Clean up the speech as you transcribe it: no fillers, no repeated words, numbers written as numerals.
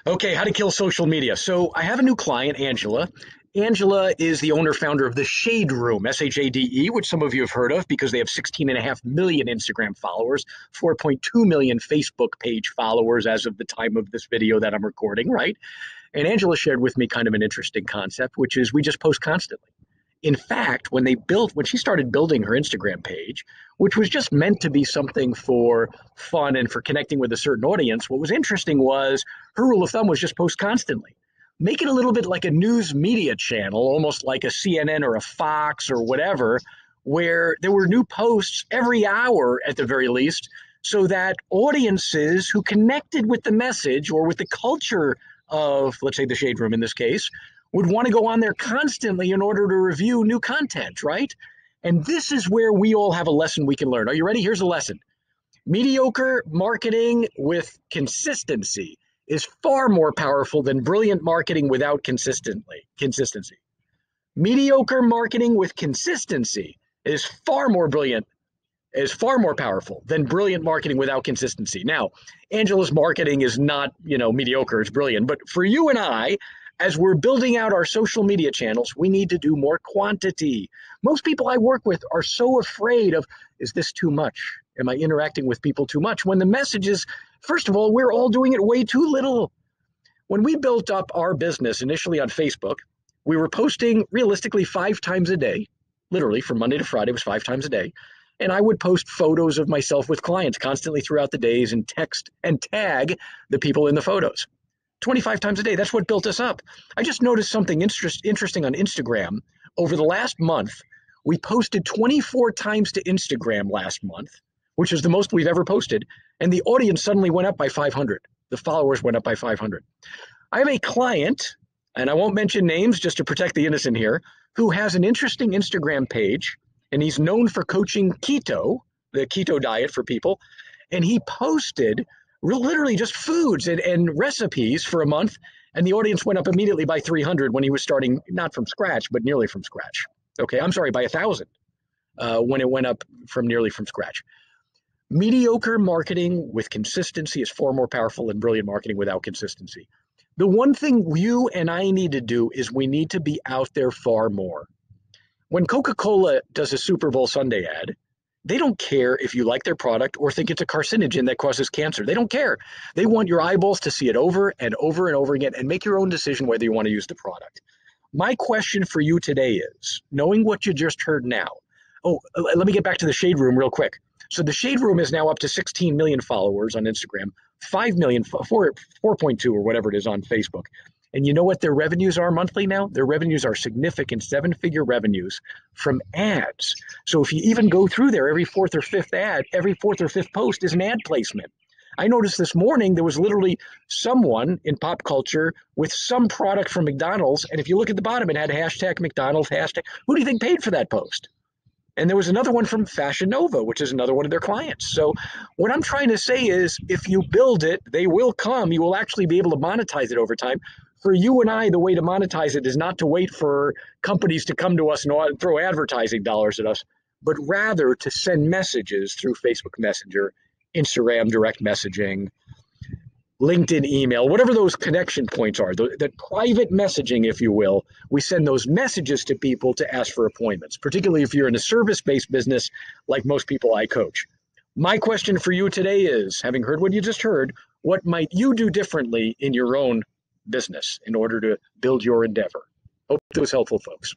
Okay, how to kill social media. So I have a new client, Angela. Angela is the owner founder of the Shade Room, Shade, which some of you have heard of because they have 16.5 million Instagram followers, 4.2 million Facebook page followers as of the time of this video that I'm recording, right? And Angela shared with me kind of an interesting concept, which is we just post constantly. In fact, when she started building her Instagram page, which was just meant to be something for fun and for connecting with a certain audience, what was interesting was her rule of thumb was just post constantly. Make it a little bit like a news media channel, almost like a CNN or a Fox or whatever, where there were new posts every hour at the very least, so that audiences who connected with the message or with the culture of, let's say, the Shade Room in this case, would want to go on there constantly in order to review new content, right? And this is where we all have a lesson we can learn. Are you ready? Here's a lesson. Mediocre marketing with consistency is far more powerful than brilliant marketing without consistency. Mediocre marketing with consistency is far more powerful than brilliant marketing without consistency. Now, Angela's marketing is not, mediocre, it's brilliant, but for you and I, as we're building out our social media channels, we need to do more quantity. Most people I work with are so afraid of, is this too much? Am I interacting with people too much? When the message is, first of all, we're all doing it way too little. When we built up our business initially on Facebook, we were posting realistically 5 times a day, literally from Monday to Friday, it was 5 times a day. And I would post photos of myself with clients constantly throughout the days and text and tag the people in the photos. 25 times a day. That's what built us up. I just noticed something interesting on Instagram. Over the last month, we posted 24 times to Instagram last month, which is the most we've ever posted. And the audience suddenly went up by 500. The followers went up by 500. I have a client, and I won't mention names just to protect the innocent here, who has an interesting Instagram page, and he's known for coaching keto, the keto diet for people. And he posted literally just foods and recipes for a month, and the audience went up immediately by 300 when he was starting, not from scratch, but nearly from scratch. Okay, I'm sorry, by 1,000 when it went up from nearly from scratch. Mediocre marketing with consistency is far more powerful than brilliant marketing without consistency. The one thing you and I need to do is we need to be out there far more. When Coca-Cola does a Super Bowl Sunday ad, they don't care if you like their product or think it's a carcinogen that causes cancer. They don't care. They want your eyeballs to see it over and over and over again and make your own decision whether you want to use the product. My question for you today is, knowing what you just heard now, let me get back to the Shade Room real quick. So the Shade Room is now up to 16 million followers on Instagram, 5 million, 4.2 or whatever it is on Facebook. And you know what their revenues are monthly now? Their revenues are significant 7-figure revenues from ads. So if you even go through there, every fourth or fifth post is an ad placement. I noticed this morning there was literally someone in pop culture with some product from McDonald's. And if you look at the bottom, it had hashtag McDonald's, hashtag. Who do you think paid for that post? And there was another one from Fashion Nova, which is another one of their clients. So what I'm trying to say is if you build it, they will come. You will actually be able to monetize it over time. For you and I, the way to monetize it is not to wait for companies to come to us and throw advertising dollars at us, but rather to send messages through Facebook Messenger, Instagram direct messaging, LinkedIn email, whatever those connection points are, the private messaging, if you will. We send those messages to people to ask for appointments, particularly if you're in a service-based business like most people I coach. My question for you today is, having heard what you just heard, what might you do differently in your own business in order to build your endeavor? Hope it was helpful, folks.